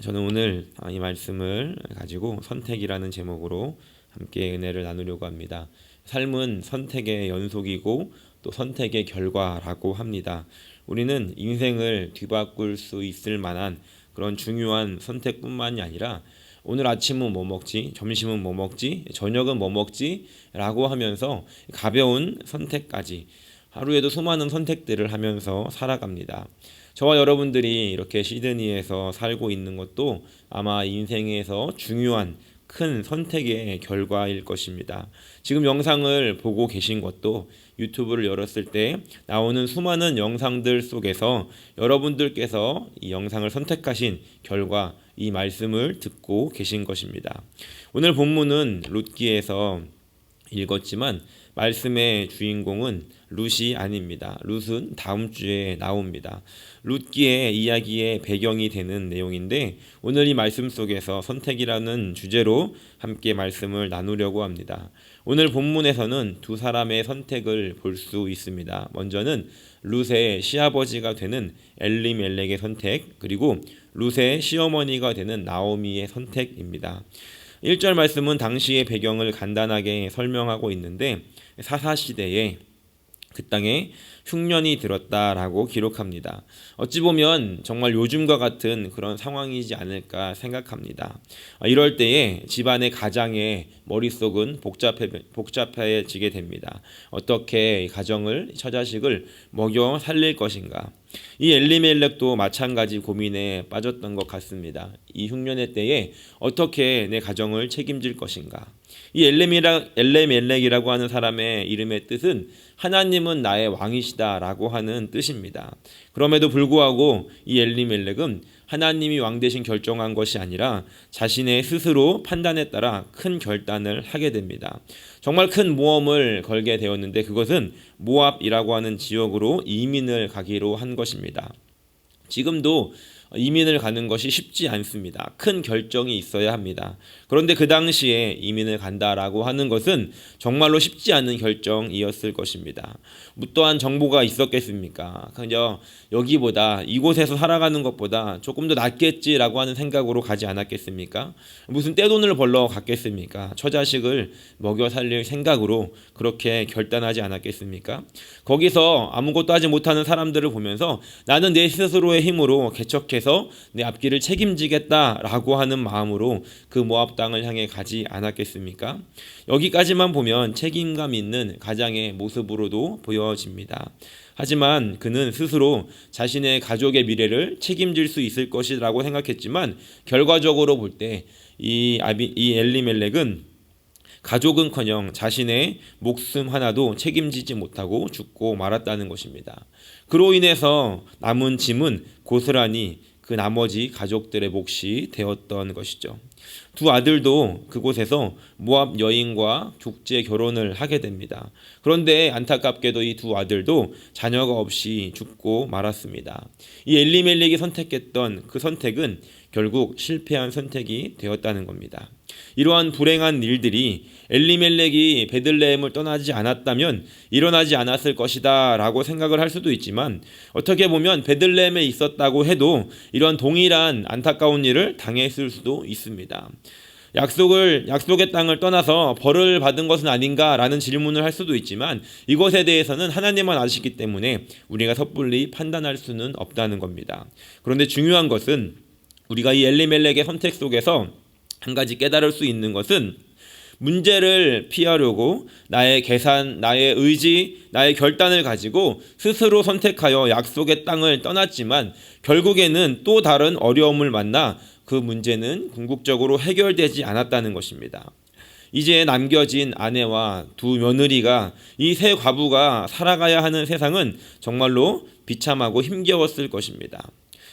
저는 오늘 이 말씀을 가지고 선택이라는 제목으로 함께 은혜를 나누려고 합니다. 삶은 선택의 연속이고 또 선택의 결과라고 합니다. 우리는 인생을 뒤바꿀 수 있을 만한 그런 중요한 선택뿐만이 아니라 오늘 아침은 뭐 먹지? 점심은 뭐 먹지? 저녁은 뭐 먹지? 라고 하면서 가벼운 선택까지 하루에도 수많은 선택들을 하면서 살아갑니다. 저와 여러분들이 이렇게 시드니에서 살고 있는 것도 아마 인생에서 중요한 큰 선택의 결과일 것입니다. 지금 영상을 보고 계신 것도 유튜브를 열었을 때 나오는 수많은 영상들 속에서 여러분들께서 이 영상을 선택하신 결과 이 말씀을 듣고 계신 것입니다. 오늘 본문은 룻기에서 읽었지만 말씀의 주인공은 룻이 아닙니다. 룻은 다음 주에 나옵니다. 룻기의 이야기의 배경이 되는 내용인데 오늘 이 말씀 속에서 선택이라는 주제로 함께 말씀을 나누려고 합니다. 오늘 본문에서는 두 사람의 선택을 볼 수 있습니다. 먼저는 룻의 시아버지가 되는 엘리멜렉의 선택, 그리고 룻의 시어머니가 되는 나오미의 선택입니다. 1절 말씀은 당시의 배경을 간단하게 설명하고 있는데 사사시대에 그 땅에 흉년이 들었다라고 기록합니다. 어찌 보면 정말 요즘과 같은 그런 상황이지 않을까 생각합니다. 이럴 때에 집안의 가장의 머릿속은 복잡해지게 됩니다. 어떻게 가정을, 처자식을 먹여 살릴 것인가. 이 엘리멜렉도 마찬가지 고민에 빠졌던 것 같습니다. 이 흉년의 때에 어떻게 내 가정을 책임질 것인가. 이 엘레멜렉이라고 하는 사람의 이름의 뜻은 하나님은 나의 왕이시다 라고 하는 뜻입니다. 그럼에도 불구하고 이 엘리멜렉은 하나님이 왕 대신 결정한 것이 아니라 자신의 스스로 판단에 따라 큰 결단을 하게 됩니다. 정말 큰 모험을 걸게 되었는데 그것은 모압이라고 하는 지역으로 이민을 가기로 한 것입니다. 지금도 이민을 가는 것이 쉽지 않습니다. 큰 결정이 있어야 합니다. 그런데 그 당시에 이민을 간다라고 하는 것은 정말로 쉽지 않은 결정이었을 것입니다. 무떠한 정보가 있었겠습니까? 그냥 여기보다 이곳에서 살아가는 것보다 조금 더 낫겠지라고 하는 생각으로 가지 않았겠습니까? 무슨 떼돈을 벌러 갔겠습니까? 처자식을 먹여 살릴 생각으로 그렇게 결단하지 않았겠습니까? 거기서 아무것도 하지 못하는 사람들을 보면서 나는 내 스스로의 힘으로 개척해서 내 앞길을 책임지겠다라고 하는 마음으로 그 모압 땅을 향해 가지 않았겠습니까? 여기까지만 보면 책임감 있는 가장의 모습으로도 보여집니다. 하지만 그는 스스로 자신의 가족의 미래를 책임질 수 있을 것이라고 생각했지만 결과적으로 볼 때 이 엘리멜렉은 가족은커녕 자신의 목숨 하나도 책임지지 못하고 죽고 말았다는 것입니다. 그로 인해서 남은 짐은 고스란히 그 나머지 가족들의 몫이 되었던 것이죠. 두 아들도 그곳에서 모압 여인과 국제 결혼을 하게 됩니다. 그런데 안타깝게도 이 두 아들도 자녀가 없이 죽고 말았습니다. 이 엘리멜렉이 선택했던 그 선택은 결국 실패한 선택이 되었다는 겁니다. 이러한 불행한 일들이 엘리멜렉이 베들레헴을 떠나지 않았다면 일어나지 않았을 것이다 라고 생각을 할 수도 있지만 어떻게 보면 베들레헴에 있었다고 해도 이런 동일한 안타까운 일을 당했을 수도 있습니다. 약속의 땅을 떠나서 벌을 받은 것은 아닌가라는 질문을 할 수도 있지만 이것에 대해서는 하나님만 아시기 때문에 우리가 섣불리 판단할 수는 없다는 겁니다. 그런데 중요한 것은 우리가 이 엘리멜렉의 선택 속에서 한 가지 깨달을 수 있는 것은 문제를 피하려고 나의 계산, 나의 의지, 나의 결단을 가지고 스스로 선택하여 약속의 땅을 떠났지만 결국에는 또 다른 어려움을 만나 그 문제는 궁극적으로 해결되지 않았다는 것입니다. 이제 남겨진 아내와 두 며느리가 이 세 과부가 살아가야 하는 세상은 정말로 비참하고 힘겨웠을 것입니다.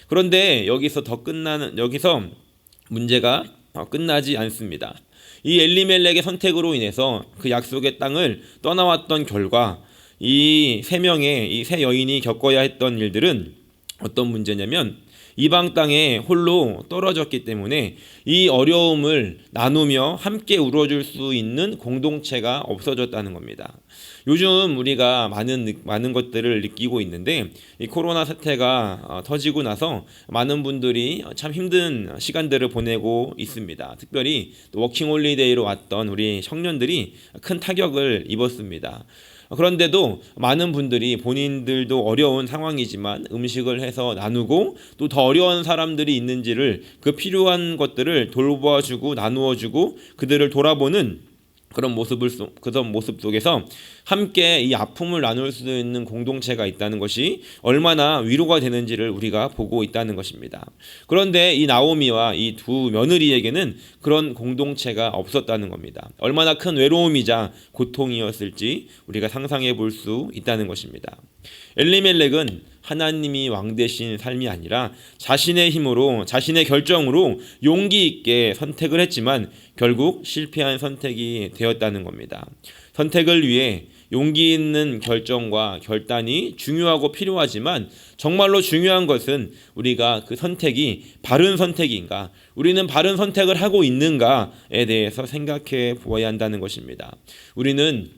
그런데 여기서 문제가 끝나지 않습니다. 이 엘리멜렉의 선택으로 인해서 그 약속의 땅을 떠나왔던 결과 이 세 여인이 겪어야 했던 일들은 어떤 문제냐면 이방 땅에 홀로 떨어졌기 때문에 이 어려움을 나누며 함께 울어줄 수 있는 공동체가 없어졌다는 겁니다. 요즘 우리가 많은 것들을 느끼고 있는데, 이 코로나 사태가 터지고 나서 많은 분들이 참 힘든 시간들을 보내고 있습니다. 특별히 워킹홀리데이로 왔던 우리 청년들이 큰 타격을 입었습니다. 그런데도 많은 분들이 본인들도 어려운 상황이지만 음식을 해서 나누고, 또 더 어려운 사람들이 있는지를, 그 필요한 것들을 돌보아주고 나누어주고 그들을 돌아보는 그런 모습 속에서 함께 이 아픔을 나눌 수 있는 공동체가 있다는 것이 얼마나 위로가 되는지를 우리가 보고 있다는 것입니다. 그런데 이 나오미와 이 두 며느리에게는 그런 공동체가 없었다는 겁니다. 얼마나 큰 외로움이자 고통이었을지 우리가 상상해 볼 수 있다는 것입니다. 엘리멜렉은 하나님이 왕 되신 삶이 아니라 자신의 힘으로, 자신의 결정으로 용기 있게 선택을 했지만 결국 실패한 선택이 되었다는 겁니다. 선택을 위해 용기 있는 결정과 결단이 중요하고 필요하지만, 정말로 중요한 것은 우리가 그 선택이 바른 선택인가, 우리는 바른 선택을 하고 있는가에 대해서 생각해 보아야 한다는 것입니다. 우리는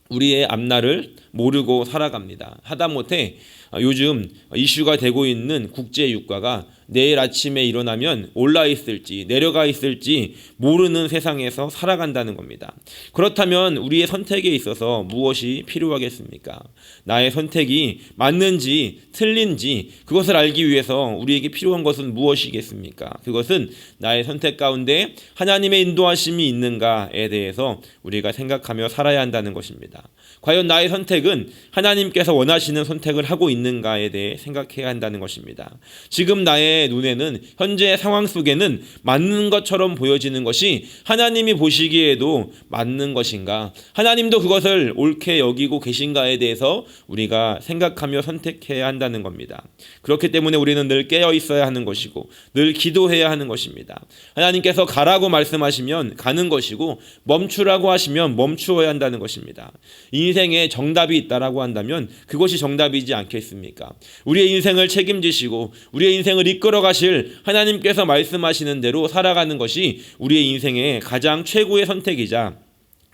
우리의 앞날을 모르고 살아갑니다. 하다못해 요즘 이슈가 되고 있는 국제 유가가 내일 아침에 일어나면 올라 있을지 내려가 있을지 모르는 세상에서 살아간다는 겁니다. 그렇다면 우리의 선택에 있어서 무엇이 필요하겠습니까? 나의 선택이 맞는지 틀린지 그것을 알기 위해서 우리에게 필요한 것은 무엇이겠습니까? 그것은 나의 선택 가운데 하나님의 인도하심이 있는가에 대해서 우리가 생각하며 살아야 한다는 것입니다. 과연 나의 선택은 하나님께서 원하시는 선택을 하고 있는가에 대해 생각해야 한다는 것입니다. 지금 나의 눈에는, 현재의 상황 속에는 맞는 것처럼 보여지는 것이 하나님이 보시기에도 맞는 것인가, 하나님도 그것을 옳게 여기고 계신가에 대해서 우리가 생각하며 선택해야 한다는 겁니다. 그렇기 때문에 우리는 늘 깨어 있어야 하는 것이고 늘 기도해야 하는 것입니다. 하나님께서 가라고 말씀하시면 가는 것이고 멈추라고 하시면 멈추어야 한다는 것입니다. 인생에 정답이 있다라고 한다면 그것이 정답이지 않겠습니까? 우리의 인생을 책임지시고 우리의 인생을 이끌어 가실 하나님께서 말씀하시는 대로 살아가는 것이 우리의 인생의 가장 최고의 선택이자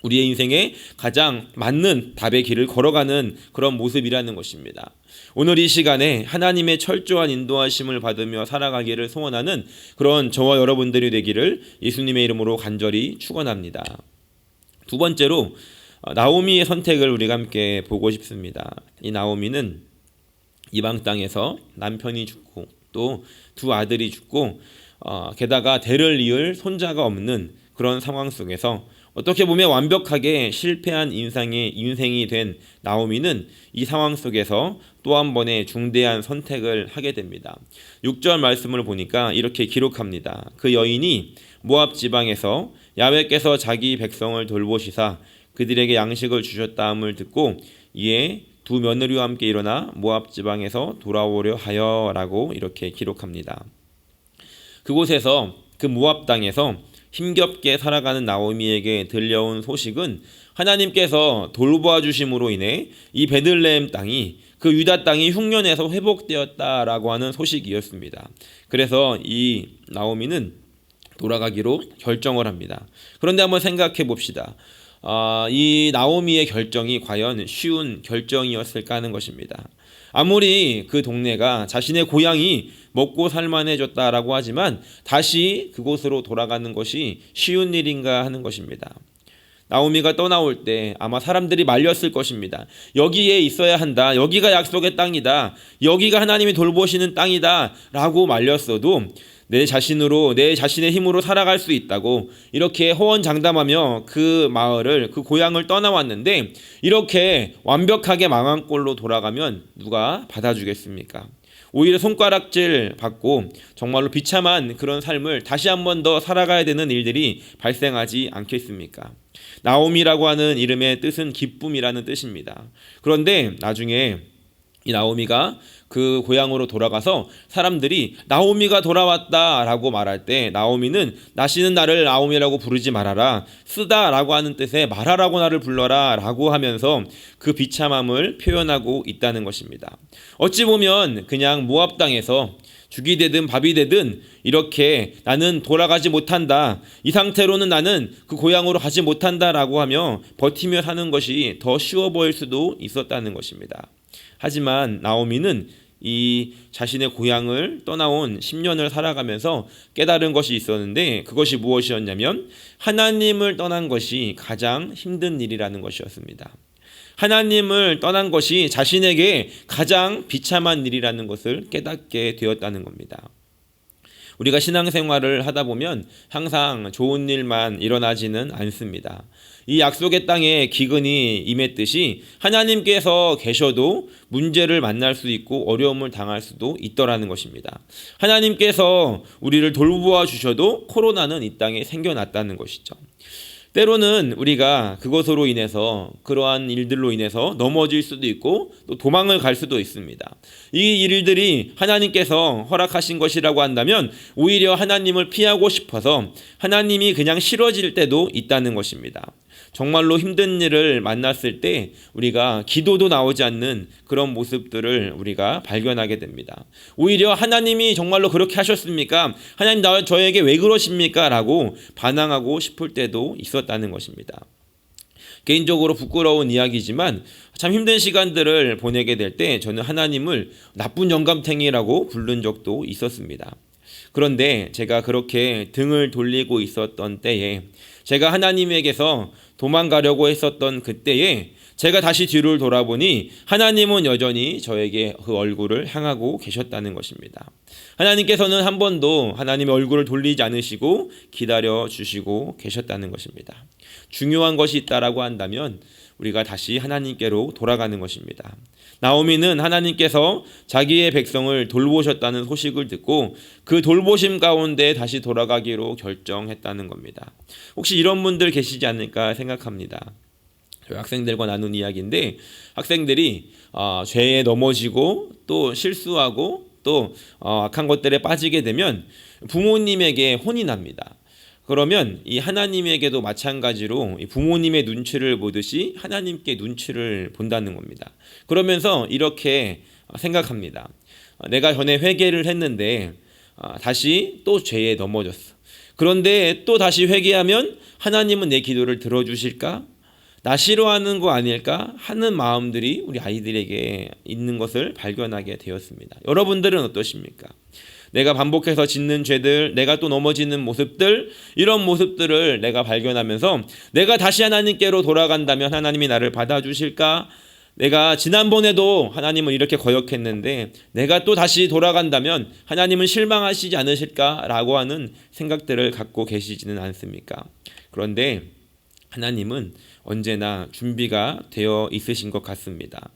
우리의 인생에 가장 맞는 답의 길을 걸어가는 그런 모습이라는 것입니다. 오늘 이 시간에 하나님의 철저한 인도하심을 받으며 살아가기를 소원하는 그런 저와 여러분들이 되기를 예수님의 이름으로 간절히 축원합니다. 두 번째로 나오미의 선택을 우리가 함께 보고 싶습니다. 이 나오미는 이방 땅에서 남편이 죽고 또 두 아들이 죽고 게다가 대를 이을 손자가 없는 그런 상황 속에서 어떻게 보면 완벽하게 실패한 인생이 된 나오미는 이 상황 속에서 또 한 번의 중대한 선택을 하게 됩니다. 6절 말씀을 보니까 이렇게 기록합니다. 그 여인이 모압 지방에서 야훼께서 자기 백성을 돌보시사 그들에게 양식을 주셨다함을 듣고 이에 두 며느리와 함께 일어나 모압 지방에서 돌아오려 하여라고 이렇게 기록합니다. 그곳에서 그 모압 땅에서 힘겹게 살아가는 나오미에게 들려온 소식은 하나님께서 돌보아 주심으로 인해 이 베들레헴 땅이, 그 유다 땅이 흉년에서 회복되었다라고 하는 소식이었습니다. 그래서 이 나오미는 돌아가기로 결정을 합니다. 그런데 한번 생각해 봅시다. 이 나오미의 결정이 과연 쉬운 결정이었을까 하는 것입니다. 아무리 그 동네가 자신의 고향이 먹고 살만해졌다라고 하지만 다시 그곳으로 돌아가는 것이 쉬운 일인가 하는 것입니다. 나오미가 떠나올 때 아마 사람들이 말렸을 것입니다. 여기에 있어야 한다. 여기가 약속의 땅이다. 여기가 하나님이 돌보시는 땅이다. 라고 말렸어도 내 자신의 힘으로 살아갈 수 있다고 이렇게 호언장담하며 그 마을을, 그 고향을 떠나왔는데 이렇게 완벽하게 망한 꼴로 돌아가면 누가 받아주겠습니까? 오히려 손가락질 받고 정말로 비참한 그런 삶을 다시 한 번 더 살아가야 되는 일들이 발생하지 않겠습니까? 나오미라고 하는 이름의 뜻은 기쁨이라는 뜻입니다. 그런데 나중에 이 나오미가 그 고향으로 돌아가서 사람들이 나오미가 돌아왔다라고 말할 때 나오미는 다시는 나를 나오미라고 부르지 말아라, 쓰다라고 하는 뜻의 말하라고 나를 불러라 라고 하면서 그 비참함을 표현하고 있다는 것입니다. 어찌 보면 그냥 모압 땅에서 죽이 되든 밥이 되든 이렇게 나는 돌아가지 못한다. 이 상태로는 나는 그 고향으로 가지 못한다라고 하며 버티며 사는 것이 더 쉬워 보일 수도 있었다는 것입니다. 하지만 나오미는 이 자신의 고향을 떠나온 10년을 살아가면서 깨달은 것이 있었는데 그것이 무엇이었냐면 하나님을 떠난 것이 가장 힘든 일이라는 것이었습니다. 하나님을 떠난 것이 자신에게 가장 비참한 일이라는 것을 깨닫게 되었다는 겁니다. 우리가 신앙생활을 하다 보면 항상 좋은 일만 일어나지는 않습니다. 이 약속의 땅에 기근이 임했듯이 하나님께서 계셔도 문제를 만날 수 있고 어려움을 당할 수도 있더라는 것입니다. 하나님께서 우리를 돌보아 주셔도 코로나는 이 땅에 생겨났다는 것이죠. 때로는 우리가 그것으로 인해서 그러한 일들로 인해서 넘어질 수도 있고 또 도망을 갈 수도 있습니다. 이 일들이 하나님께서 허락하신 것이라고 한다면 오히려 하나님을 피하고 싶어서 하나님이 그냥 싫어질 때도 있다는 것입니다. 정말로 힘든 일을 만났을 때 우리가 기도도 나오지 않는 그런 모습들을 우리가 발견하게 됩니다. 오히려 하나님이 정말로 그렇게 하셨습니까? 하나님 저에게 왜 그러십니까? 라고 반항하고 싶을 때도 있었다는 것입니다. 개인적으로 부끄러운 이야기지만 참 힘든 시간들을 보내게 될 때 저는 하나님을 나쁜 영감탱이라고 부른 적도 있었습니다. 그런데 제가 그렇게 등을 돌리고 있었던 때에 제가 하나님에게서 도망가려고 했었던 그때에 제가 다시 뒤를 돌아보니 하나님은 여전히 저에게 그 얼굴을 향하고 계셨다는 것입니다. 하나님께서는 한 번도 하나님의 얼굴을 돌리지 않으시고 기다려 주시고 계셨다는 것입니다. 중요한 것이 있다라고 한다면 우리가 다시 하나님께로 돌아가는 것입니다. 나오미는 하나님께서 자기의 백성을 돌보셨다는 소식을 듣고 그 돌보심 가운데 다시 돌아가기로 결정했다는 겁니다. 혹시 이런 분들 계시지 않을까 생각합니다. 저희 학생들과 나눈 이야기인데 학생들이 죄에 넘어지고 또 실수하고 또 악한 것들에 빠지게 되면 부모님에게 혼이 납니다. 그러면 이 하나님에게도 마찬가지로 부모님의 눈치를 보듯이 하나님께 눈치를 본다는 겁니다. 그러면서 이렇게 생각합니다. 내가 전에 회개를 했는데 다시 또 죄에 넘어졌어. 그런데 또 다시 회개하면 하나님은 내 기도를 들어주실까? 나 싫어하는 거 아닐까 하는 마음들이 우리 아이들에게 있는 것을 발견하게 되었습니다. 여러분들은 어떠십니까? 내가 반복해서 짓는 죄들, 내가 또 넘어지는 모습들, 이런 모습들을 내가 발견하면서 내가 다시 하나님께로 돌아간다면 하나님이 나를 받아주실까? 내가 지난번에도 하나님을 이렇게 거역했는데 내가 또 다시 돌아간다면 하나님은 실망하시지 않으실까라고 하는 생각들을 갖고 계시지는 않습니까? 그런데 하나님은 언제나 준비가 되어 있으신 것 같습니다.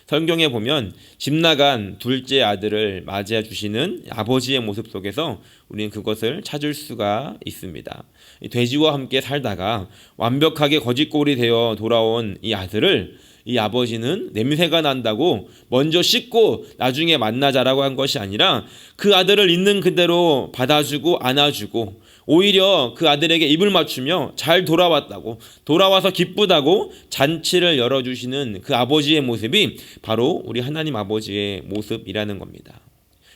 성경에 보면 집 나간 둘째 아들을 맞이해 주시는 아버지의 모습 속에서 우리는 그것을 찾을 수가 있습니다. 돼지와 함께 살다가 완벽하게 거짓골이 되어 돌아온 이 아들을 이 아버지는 냄새가 난다고 먼저 씻고 나중에 만나자라고 한 것이 아니라 그 아들을 있는 그대로 받아주고 안아주고 오히려 그 아들에게 입을 맞추며 잘 돌아왔다고, 돌아와서 기쁘다고 잔치를 열어주시는 그 아버지의 모습이 바로 우리 하나님 아버지의 모습이라는 겁니다.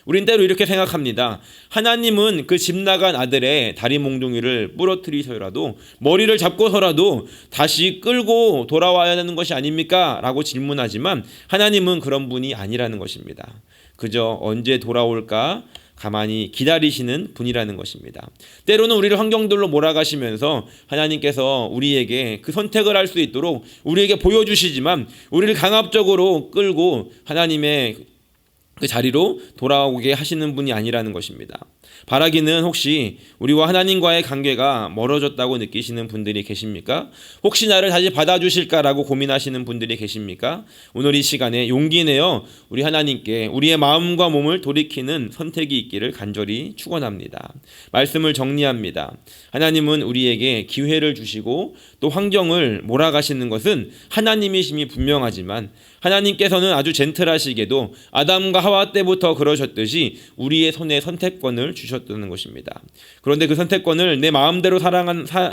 우린 때로 이렇게 생각합니다. 하나님은 그 집 나간 아들의 다리 몽둥이를 부러뜨리서라도 머리를 잡고서라도 다시 끌고 돌아와야 하는 것이 아닙니까? 라고 질문하지만 하나님은 그런 분이 아니라는 것입니다. 그저 언제 돌아올까 가만히 기다리시는 분이라는 것입니다. 때로는 우리를 환경들로 몰아가시면서 하나님께서 우리에게 그 선택을 할 수 있도록 우리에게 보여주시지만 우리를 강압적으로 끌고 하나님의 그 자리로 돌아오게 하시는 분이 아니라는 것입니다. 바라기는 혹시 우리와 하나님과의 관계가 멀어졌다고 느끼시는 분들이 계십니까? 혹시 나를 다시 받아주실까라고 고민하시는 분들이 계십니까? 오늘 이 시간에 용기 내어 우리 하나님께 우리의 마음과 몸을 돌이키는 선택이 있기를 간절히 축원합니다. 말씀을 정리합니다. 하나님은 우리에게 기회를 주시고 또 환경을 몰아가시는 것은 하나님이심이 분명하지만 하나님께서는 아주 젠틀하시게도 아담과 하와 때부터 그러셨듯이 우리의 손에 선택권을 주시고 주셨다는 것입니다. 그런데 그 선택권을 내 마음대로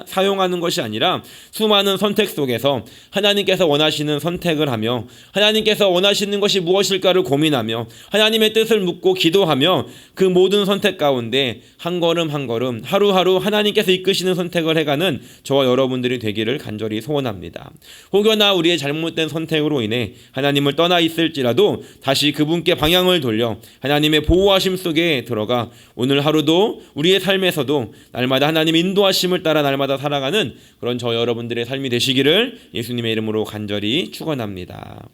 사용하는 것이 아니라 수많은 선택 속에서 하나님께서 원하시는 선택을 하며 하나님께서 원하시는 것이 무엇일까를 고민하며 하나님의 뜻을 묻고 기도하며 그 모든 선택 가운데 한 걸음 한 걸음 하루하루 하나님께서 이끄시는 선택을 해가는 저와 여러분들이 되기를 간절히 소원합니다. 혹여나 우리의 잘못된 선택으로 인해 하나님을 떠나 있을지라도 다시 그분께 방향을 돌려 하나님의 보호하심 속에 들어가 오늘 하루도 우리의 삶에서도 날마다 하나님의 인도하심을 따라 날마다 살아가는 그런 저 여러분들의 삶이 되시기를 예수님의 이름으로 간절히 축원합니다.